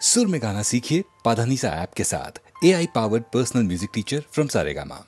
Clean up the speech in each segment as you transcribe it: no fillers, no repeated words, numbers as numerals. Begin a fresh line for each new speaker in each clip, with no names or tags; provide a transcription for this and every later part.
सुर में गाना सीखिए पाधानीसा ऐप के साथ। AI powered personal music teacher from Saregama.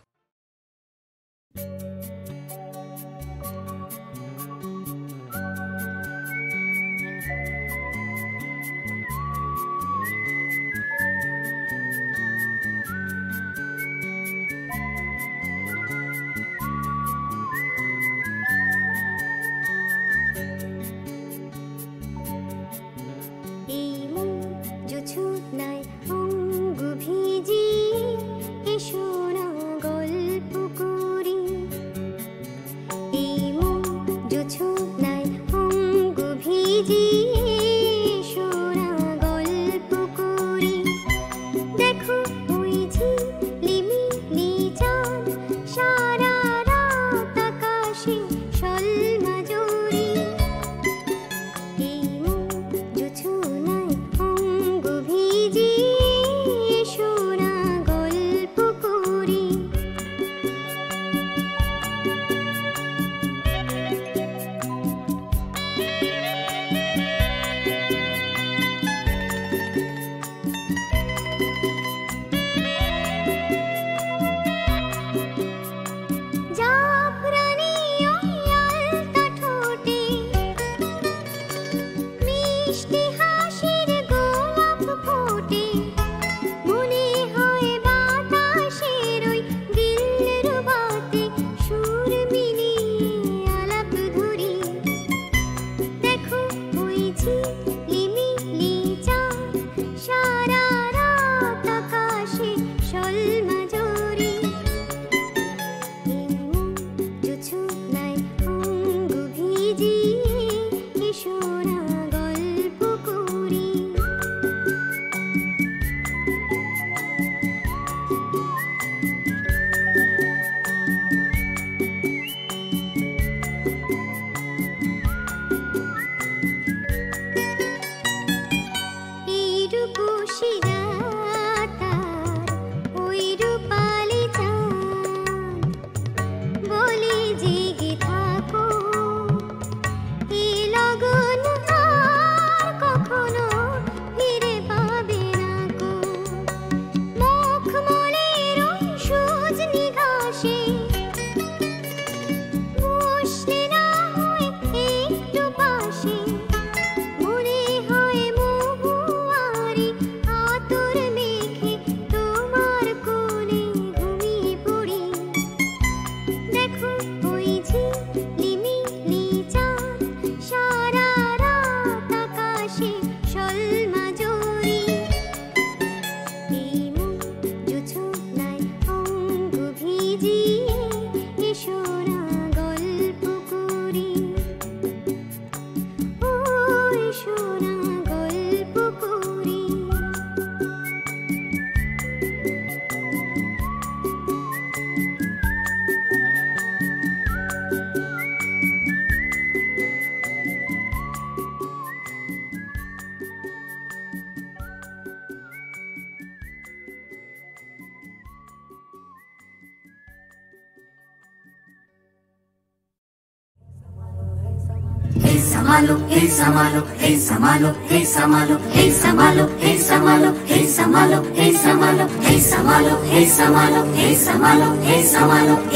Samalo, hey Samalo, hey Samalo, hey Samalo, hey Samalo, hey Samalo, hey Samalo, hey Samalo, hey Samalo, hey Samalo, hey Samalo, hey Samalo,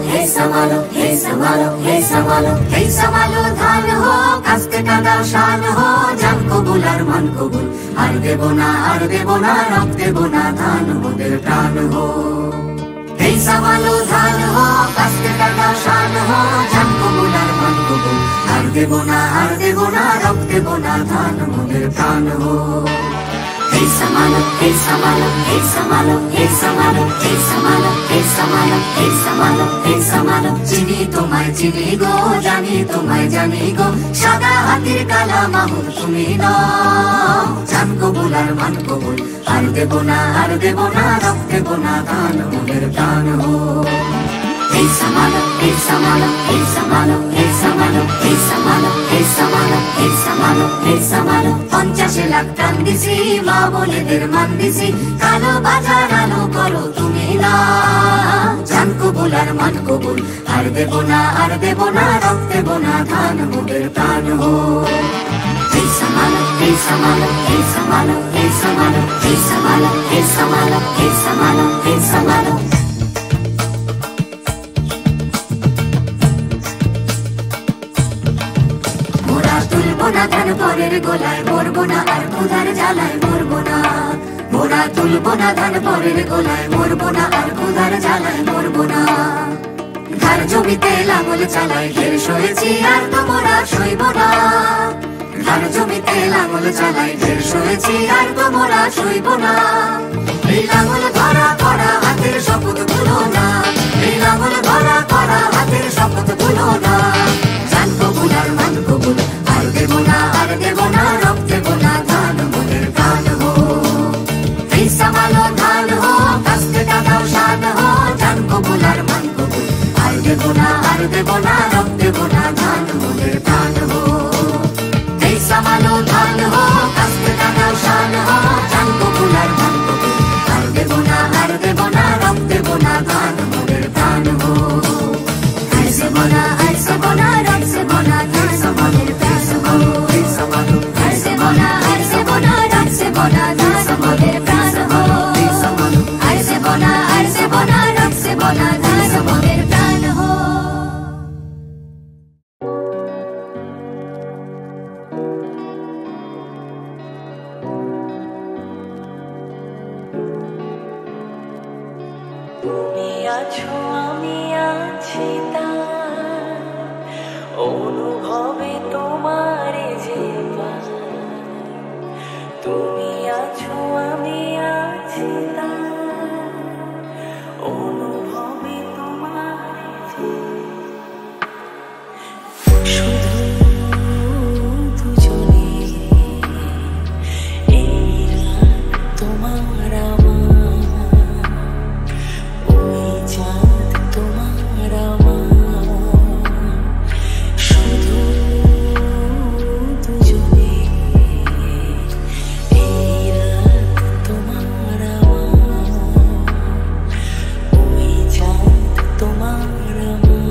hey Samalo, hey Samalo, hey Samalo, hey Samalo, hey Samalo धान हो कास्ते कादा शान हो जान को बुलार मन को bull हर देवो ना रख देवो ना धान मोदेर प्राण हो hey Samalo धान हो कास्ते कादा शान हो जान को बुलार मन को बुल हर देवो ना रख देवो ना धान मोदेर प्राण हो hey Samalo, hey Samalo, hey Samalo, hey Samalo, hey Samalo, hey Samalo, hey Samalo, hey Samalo চিনি তোমায় চিনি গো জানি তোমায় জানি গো সাদা হাতির কালা মাহুর তুমি নাও জান কবুল আর মান কবুল আর দেবো না রক দেবো না ধান মোদের প্রাণ হো hey Samalo, hey Samalo, hey Samalo, hey Samalo, hey Samalo, hey Samalo, hey Samalo, hey Samalo 50 lakh টান দিছি মা বলেদের মান দিছি কালো বাজার আলো করো তুমি না জান কবুল আর মান কবুল আর দেবো না রক দেবো না ধান মোদের প্রাণ হো hey Samalo, hey Samalo, hey Samalo, গোলায় মরবো না আর ক্ষুধার জ্বালায় মরবো না মোরা তুলবো না ধান পরের গোলায় মরবো না আর ক্ষুধার জ্বালায় মরবো না ধার জমিতে লাঙল চালায় ঢের সয়েছি আর তো মোরা সইব না ধার জমিতে লাঙল চালায় ঢের সয়েছি আর তো মোরা সইব না এই লাঙল ধরা করা হাতের শপথ ভুলো না এই লাঙল ধরা করা হাতের শপথ ভুলো না জান কবুল আর মান কবুল আর দেবো না রব দেবো না ধান মোদের প্রাণ হো এই সামালো ধান হো কাস্তে টাকাও শান হো জান কবুল আর মান কবুল আর দেবো না রব দেবো না ধান মোদের প্রাণ হো এই সামালো ধান হো কাস্তে টাকাও শান হো জান কবুল আর মান কবুল আর দেবো না রব দেবো না ধান মোদের প্রাণ হো ऐसे बोला रब से बोला धान मोদের প্রাণ হো ऐसे बोला रब से बोला धान मोদের প্রাণ হো ऐसे बोला रब से बोला धान मोদের প্রাণ হো
তুমি আছো আমি আছি তার অনুভবে তোমার যে তুমি আছো আমি আছি তার অনুভবে তোমার যে শুধু দুজনে এই রাত তোমার আমার ওই চাঁদ তোমার আমার শুধু দুজনে এই রাত তোমার আমার ওই চাঁদ তোমার আমার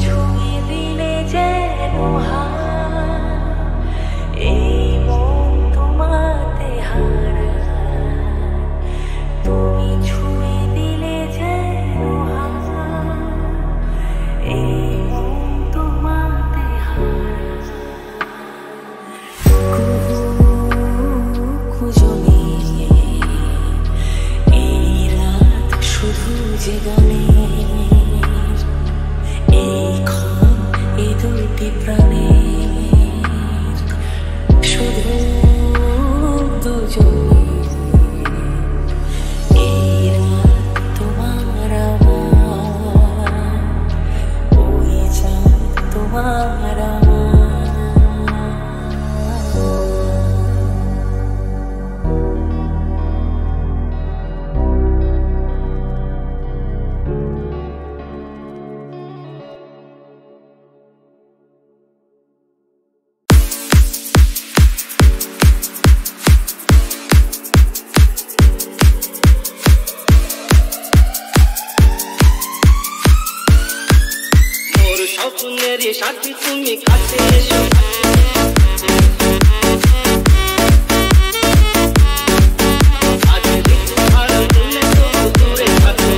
ছুঁয়ে দিলে যেন এই মন তোমাতে হারা তুমি ছুঁয়ে দিলে যেন এই মন তোমাতে হারা কুজনে এই রাত শুধু যে গানের এই ক্ষণ এই দুটি প্রাণের শুধু দুজনে এই রাত তোমার আমার ওই চাঁদ তোমার আমার মোর স্বপ্নের সাথী তুমি কাছে এসো আজ ঋতু আর ভুলে তবু দূরে থাকো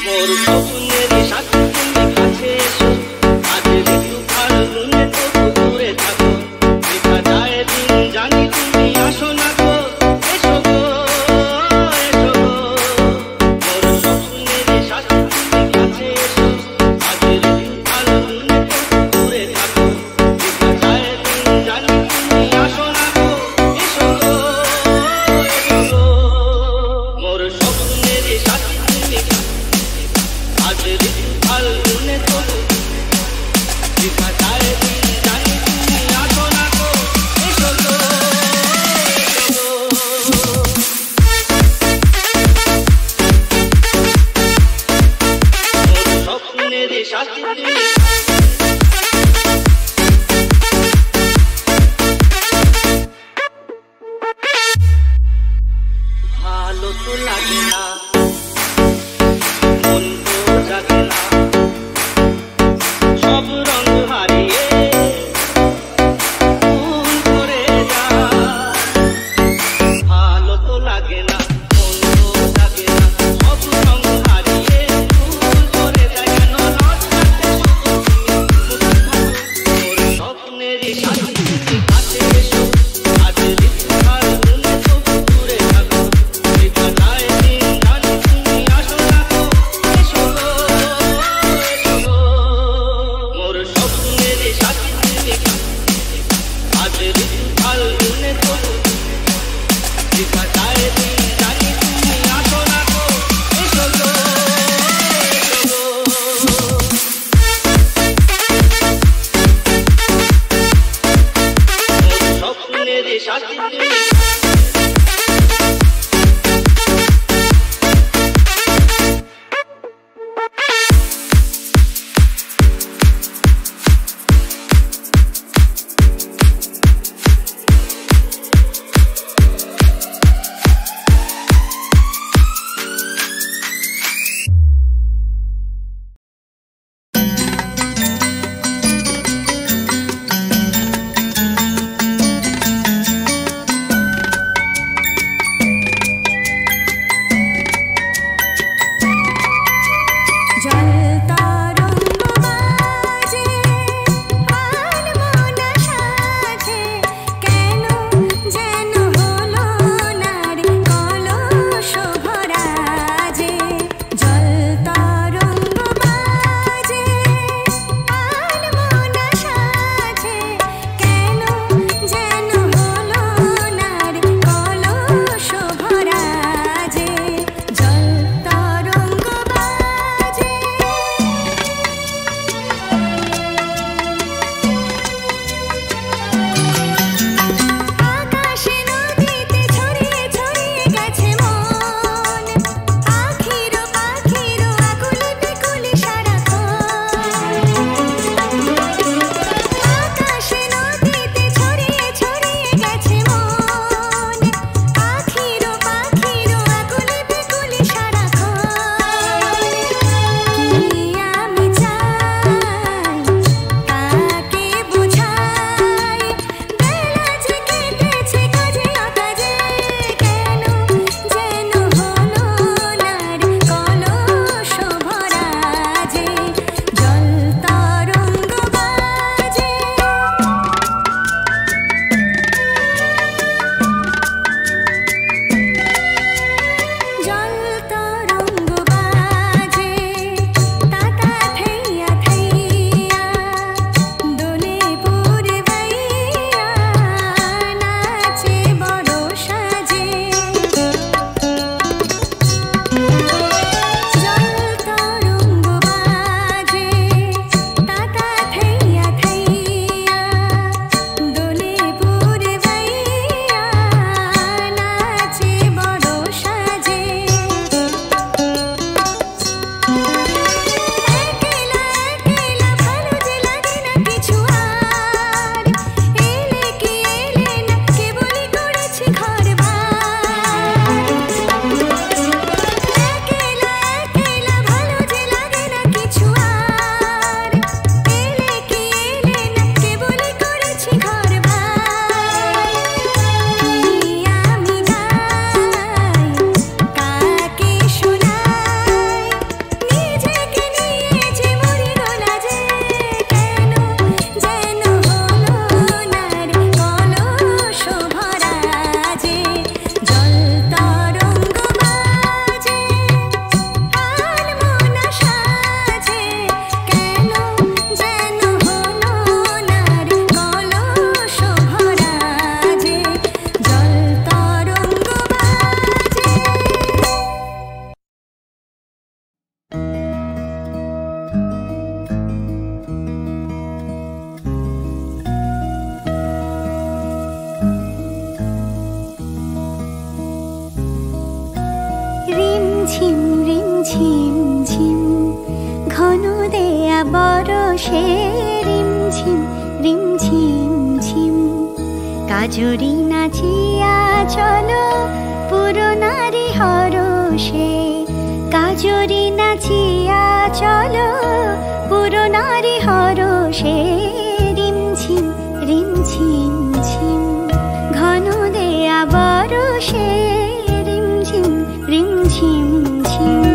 মোর স্বপ্নের সাথী তুমি কাছে এসো আজ ঋতু আর ভুলে তবু দূরে থাকো দেখা যায় দিন জানি তুমি আসো না গো এসো গো মোর স্বপ্নের সাথী তুমি লাগে না মন তো জাগে না সব রঙ হারিয়ে ফুল করে যায় ভালো তো লাগে না মন তো জাগে না সব রঙ হারিয়ে ফুল করে যায় কেন রস কাটতে শুধু মোর স্বপ্নেরই সাথী তুমি কাছে এসো আজ ঋতুকাল মনে তবু দূরে থাকো দেখা যায় দিন জানি তুমি আসো না তো এসো গো মোর স্বপ্নেরই সাথী তুমি আজ ঋতুকাল মনে তবু দেখা যায় দিন জানি তুমি আসো না তো এসো গো মোর স্বপ্নেরই সাথী তুমি
বরষে রিমঝিম রিমঝিম ঝিম কাজরি নাচিয়া চলো পুরো নারী হর পরশে কাজরি নাচিয়া চলো পুরনারি হরষে রিমঝিম রিমঝিম ঝিম ঘন দেয়া বরষে রিমঝিম রিমঝিম ঝিম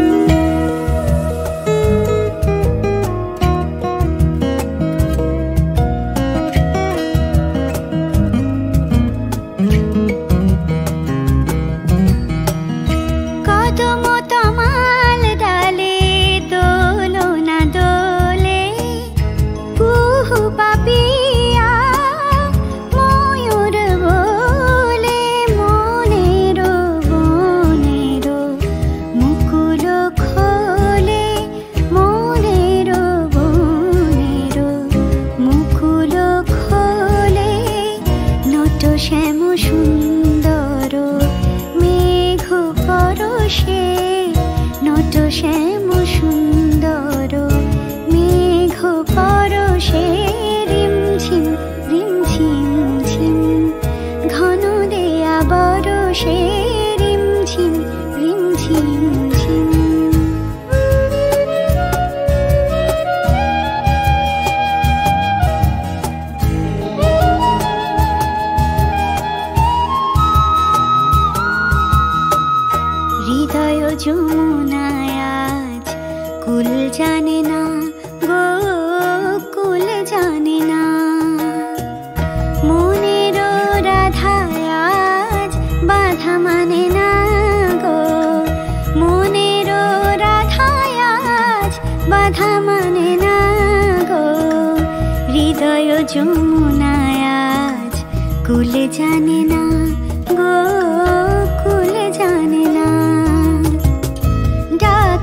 যমুনায় আজ কুল জানে না গো কুল জানে না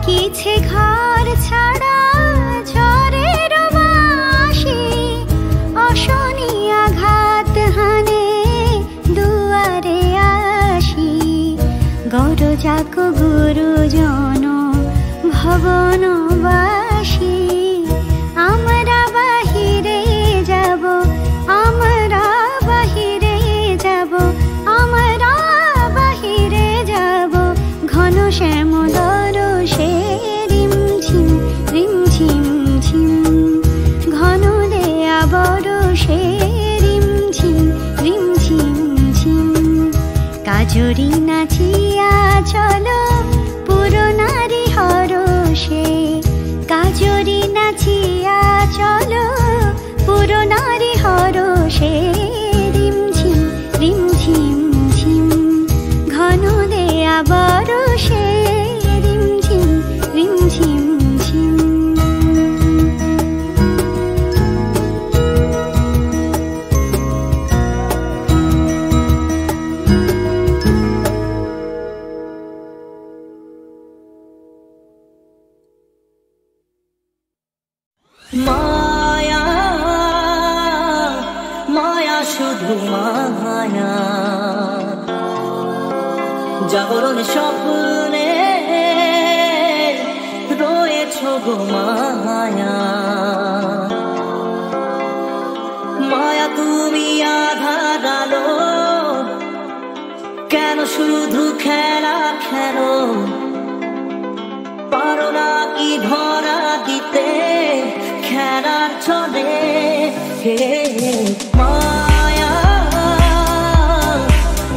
ডাকিছে ঘর ছাড়া ঝড়ের বাঁশি অশনি আঘাত হানে দুয়ারে আসি গরজাক গুরুজন ভবনবাসী আমরা বাহিরে যাব আমরা বাহিরে যাব আমরা বাহিরে যাব ঘন শ্যামল সে রিমঝিম রিমঝিম ঝিম ঘন দেয়া বরষে রিমঝিম রিমঝিম ঝিম কাজরি নাচিয়া চলো পুরনারি হরষে কাজরি নাচিয়া চলো পুরনারি হরষে রিমঝিম রিমঝিম ঝিম ঘন দেয়া বরষে রিমঝিম রিমঝিম ঝিম
মায়া মায়া শুধু মায়া জাগরণ স্বপ্নে রয়েছ গো মায়া মায়া তুমি আধার আলো কেন শুধু খেলা খেলো পারো না কি ধরা দিতে খেলার ছলে মায়া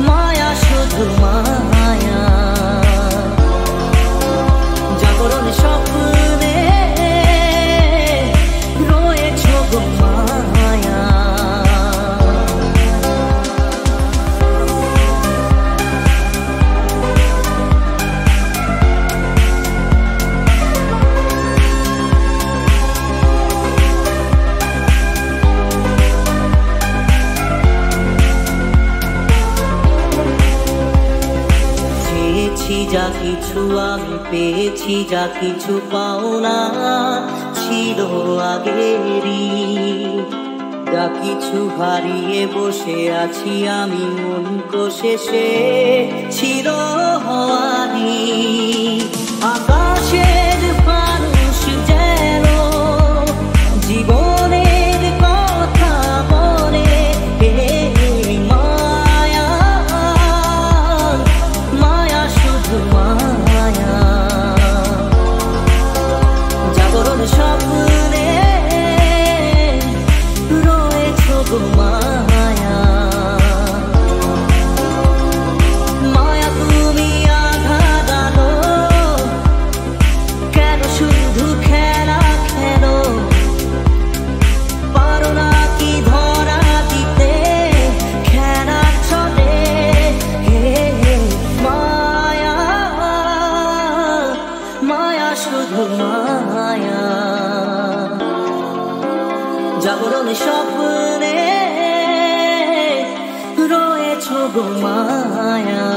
মায়া শুধু মায়া জাগরণ স্বপ্নে রয়েছ গো মায়া যা কিছু আমি পেয়েছি যা কিছু পাওনা ছিল আগেরই যা কিছু হারিয়ে বসে আছি আমি মন কোষে ছিল হওয়ারি আকাশের মানুষ যেন জীবনের কথা বলে মায়া মায়া শুধু মায়া জাগরণ স্বপ্নে রয়েছো গো মায়া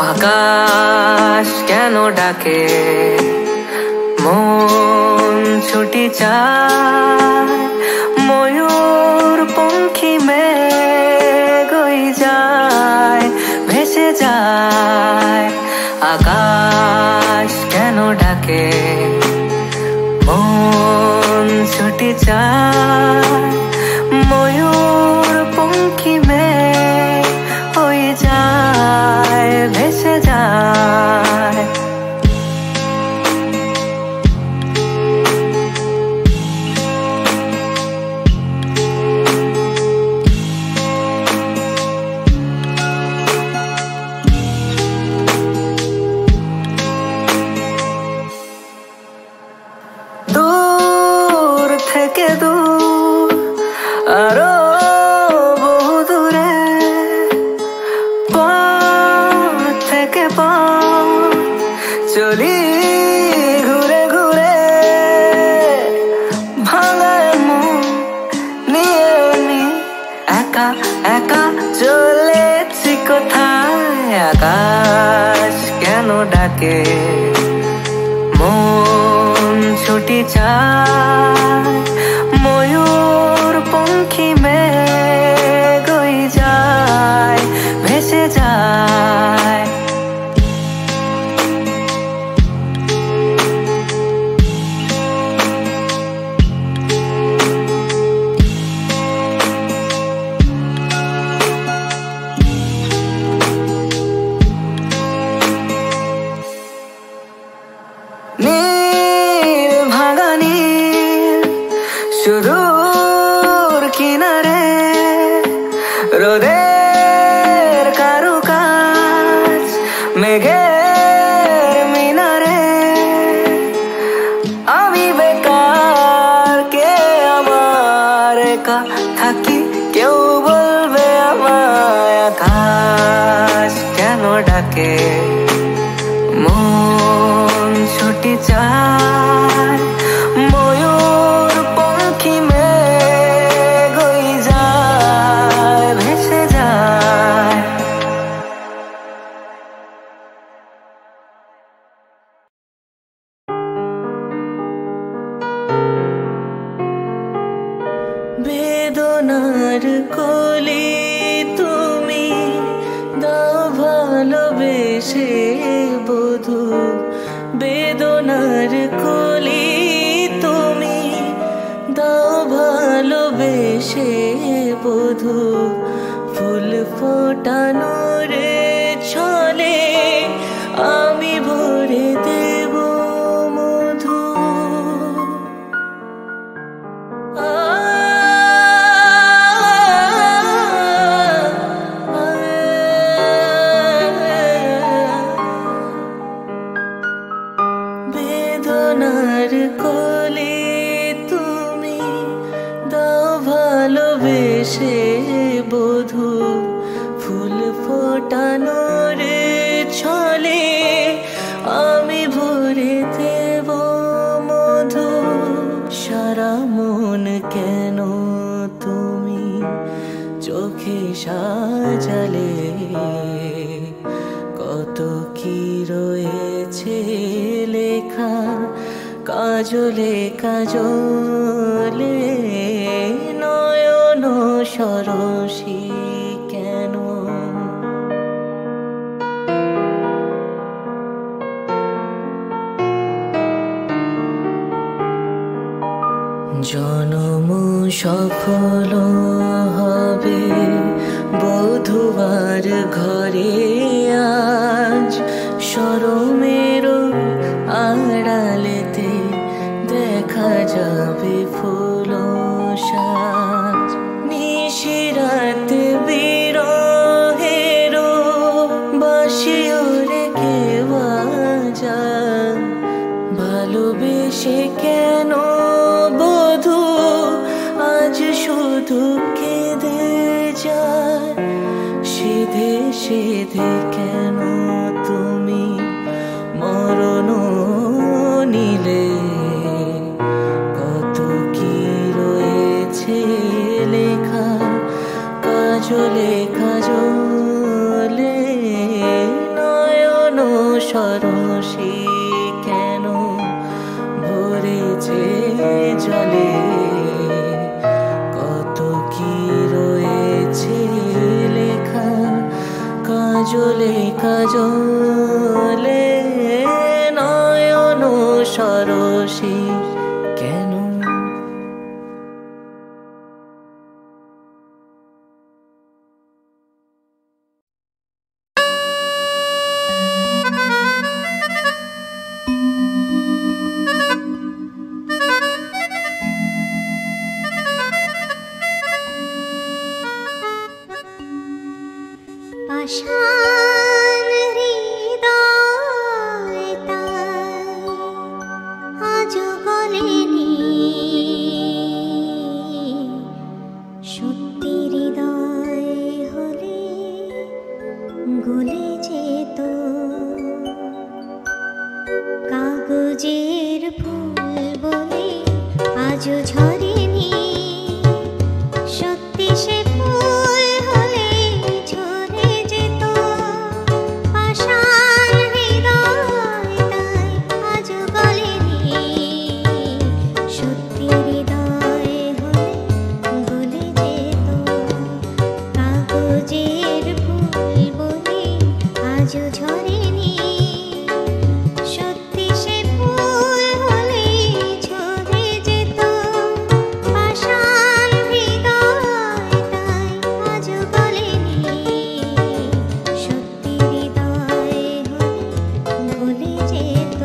আকাশ কেন ডাকে মন ছুটি চায় ময়ূর পঙ্খী মেঘ যায় ভেসে যায় আকাশ কেন ডাকে মন ছুটি চায় ময়ূর পঙ্খী মেঘ হয়ে যায় ভেসে যায় দূর থেকে দূর আরো বহু দূরে পথ থেকে পথ চলি ঘুরে ঘুরে ভাঙা মন নিয়ে নি একা একা চলেছি কোথায় আকাশ কেন ডাকে মন ছুটি চায় ময়ূর পঙ্খী মেঘ যায় ভেসে যায় নীল ভাঙা নীল সুদূর কিনারে রোদের কারুকাজ মেঘের মিনারে আমি বেকার কে আমার একা থাকি কেউ বলবে আমায় আকাশ কেন ডাকে মন ছুটি চায় ময়ূর পঙ্খী মেঘ যায় ভেসে যায় বেদনার কোলে তুমি দাও ভালোবেসে বধূ বেদনার কোলে তুমি দাও ভালোবেসে বধূ ফুল ফোটানোর ছলে আমি ভরে দেব মধু বেদনার কোলে তুমি দাও ভালোবেসে বধূ ফুল ফোটানোর ছলে আমি ভরে দেব মধু সারা মন কেন তুমি চোখে সাজালে কত কি রয়েছে লেখা কাজলে কাজলে নয়ন সরসী কেন জনম সফল হবে বধুবার ঘরে আজ শরমের আড়ালেতে দেখা যাবে ফুল সাজ নিশিরাতে বিরহের বাঁশিও রেখে বাজায় ভালোবেসে কেন বধূ আজ শুধু কেঁদে যায় সিধে সিধে কেন তুমি মরণ নিলে কত কি রয়েছে লেখা কাজলে কাজলে নয়ন সরসী কেন ভরেছে জলে কত কি রয়েছে লেখা কাজলে কাজলে নয়ন সরসী কেন
পাষাণ হৃদয় তাই আজও গলেনি সত্যি হৃদয় হলে গলে যেত কাগজের ফুল বলে আজও ঝরেনি সত্যি সে ফুল হলে ঝরে যেত পাষাণ হৃদয় তাই আজও গলেনি সত্যি হৃদয় হলে গলে যেত কাগজের ফুল বলে আজও ঝরেনি সত্যি সে ফুল হলে ঝরে যেত পাষাণ হৃদয় তাই আজও গলেনি সত্যি হৃদয় হলে গলে যেত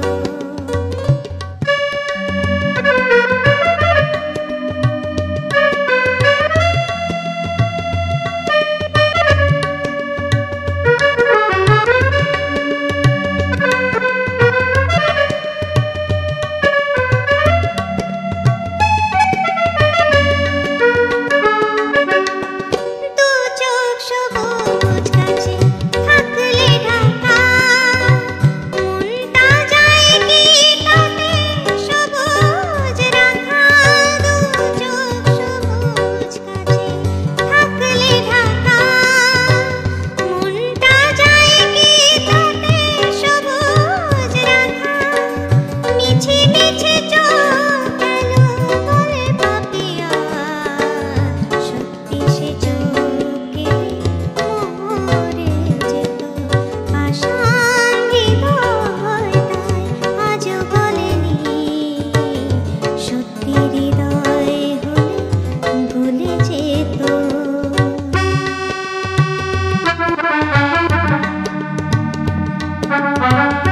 দু চোখ সবুজ গাছে থাকলে ঢাকা মনটা যায় কি তাতে সবুজ রাখা দু চোখ সবুজ গাছে থাকলে ঢাকা মনটা যায় কি তাতে সবুজ রাখা মিছে মিছে চোখ কেন বলে পাপিয়া সত্যি সে চোখে মরে যেত পাষাণ হৃদয় তাই আজও গলেনি সত্যি হৃদয় হলে গলে যেত
Thank you.